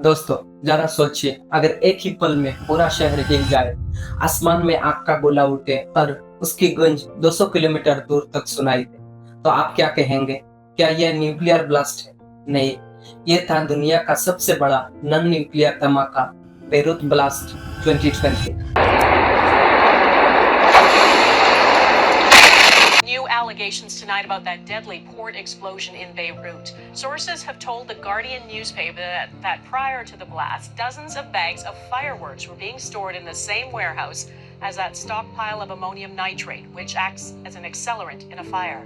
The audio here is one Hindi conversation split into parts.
दोस्तों, जरा सोचिए, अगर एक ही पल में पूरा शहर हिल जाए, आसमान में आग का गोला उठे और उसकी गूंज 200 किलोमीटर दूर तक सुनाई दे, तो आप क्या कहेंगे? क्या यह न्यूक्लियर ब्लास्ट है? नहीं, ये था दुनिया का सबसे बड़ा नॉन न्यूक्लियर धमाका, Beirut blast 2020। New allegations tonight about that deadly port explosion in Beirut. Sources have told the Guardian newspaper that prior to the blast, dozens of bags of fireworks were being stored in the same warehouse as that stockpile of ammonium nitrate, which acts as an accelerant in a fire.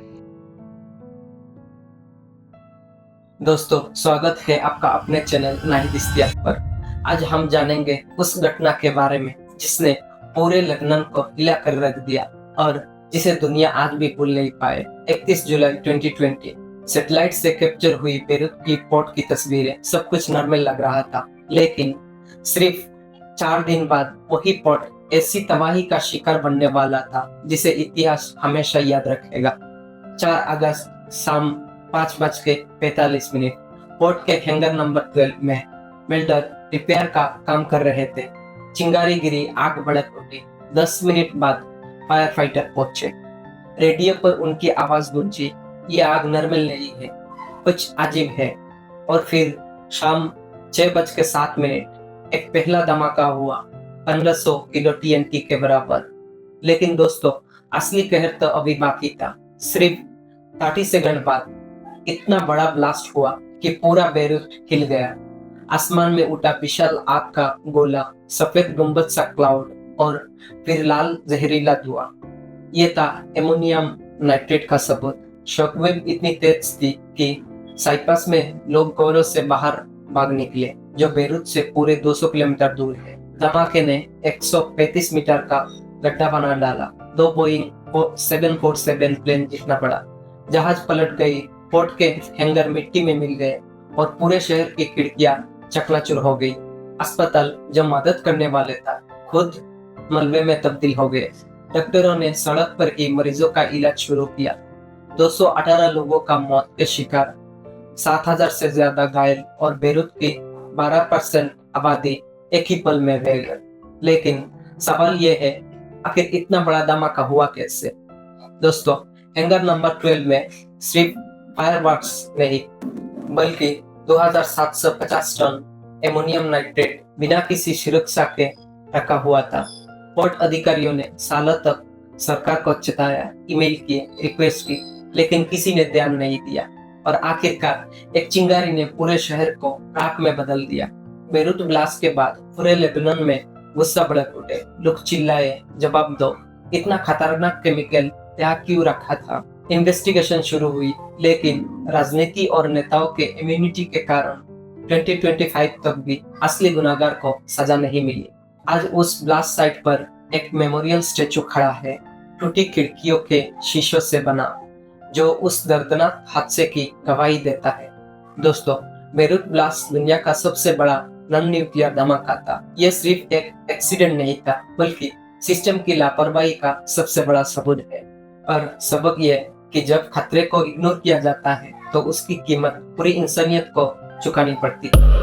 दोस्तों, स्वागत है आपका अपने चैनल नाहिद इश्तियाक पर। आज हम जानेंगे उस घटना के बारे में जिसने पूरे लेबनान को हिला कर रख दिया और जिसे दुनिया आज भी भूल नहीं पाए। 31 जुलाई 2020 सैटेलाइट से कैप्चर हुई बेरूत की पोर्ट की तस्वीरें। सब कुछ नॉर्मल लग रहा था, लेकिन सिर्फ 4 दिन बाद वही पोर्ट ऐसी तबाही का शिकार बनने वाला था जिसे इतिहास हमेशा याद रखेगा। 4 अगस्त शाम 5:45 पोर्ट के हैंगर नंबर 12 में वेल्डर रिपेयर का काम कर रहे थे। चिंगारी गिरी, आग भड़क उठी। 10 मिनट बाद फायर फाइटर पहुंचे। रेडियो पर उनकी आवाज गूंजी, ये आग नॉर्मल नहीं है, कुछ अजीब है। और फिर शाम 6:07 एक पहला धमाका हुआ, 1500 किलो TNT के बराबर। लेकिन दोस्तों, असली कहर तो अभी बाकी था। सिर्फ 30 सेकंड बाद इतना बड़ा ब्लास्ट हुआ कि पूरा बेरूत हिल गया। आसमान में उठा विशाल आग का गोला, सफेद गुंबद सा क्लाउड और फिर लाल जहरीला धुआं। ये था एमोनियम नाइट्रेट का सबूत। शॉकवेव इतनी तेज थी कि साइप्रस में लोग गौरव से बाहर भाग निकले, जो बेरूत से पूरे 200 किलोमीटर दूर है। धमाके ने 135 मीटर का गड्ढा बना डाला। 2 बोइंग 747 प्लेन जितना पड़ा। जहाज पलट गई, पोर्ट के हैंगर मिट्टी में मिल गए और पूरे शहर की खिड़कियां चकनाचूर हो गई। अस्पताल जो मदद करने वाले था, खुद मलबे में तब्दील हो गए। डॉक्टरों ने सड़क पर ही मरीजों का इलाज शुरू किया। 218 लोगों का मौत के शिकार, 7000 से ज्यादा घायल और बेरूत की 12% आबादी एक ही पल में बह गई। लेकिन सवाल यह है, आखिर इतना बड़ा धमाका हुआ कैसे? दोस्तों, हैंगर नंबर 12 में सिर्फ फायरवर्क्स नहीं, बल्कि 2750 टन एमोनियम नाइट्रेट बिना किसी सुरक्षा के रखा हुआ था। पोर्ट अधिकारियों ने सालों तक सरकार को चेताया, ईमेल किए, रिक्वेस्ट की, लेकिन किसी ने ध्यान नहीं दिया। और आखिरकार एक चिंगारी ने पूरे शहर को राख में बदल दिया। बेरूत ब्लास्ट के बाद पूरे लेबनान में गुस्सा भड़क उठे। लोग चिल्लाए, जवाब दो, इतना खतरनाक केमिकल यहाँ क्यों रखा था? इन्वेस्टिगेशन शुरू हुई, लेकिन राजनीति और नेताओं के इम्यूनिटी के कारण 2025 तक भी असली गुनाहगार को सजा नहीं मिली। आज उस ब्लास्ट साइट पर एक मेमोरियल स्टेचू खड़ा है, टूटी खिड़कियों के शीशों से बना, जो उस दर्दनाक हादसे की गवाही देता है। दोस्तों, बेरूत ब्लास्ट दुनिया का सबसे बड़ा नॉन न्यूक्लियर धमाका था। यह सिर्फ एक एक्सीडेंट नहीं था, बल्कि सिस्टम की लापरवाही का सबसे बड़ा सबूत है। और सबक यह कि जब खतरे को इग्नोर किया जाता है, तो उसकी कीमत पूरी इंसानियत को चुकानी पड़ती है।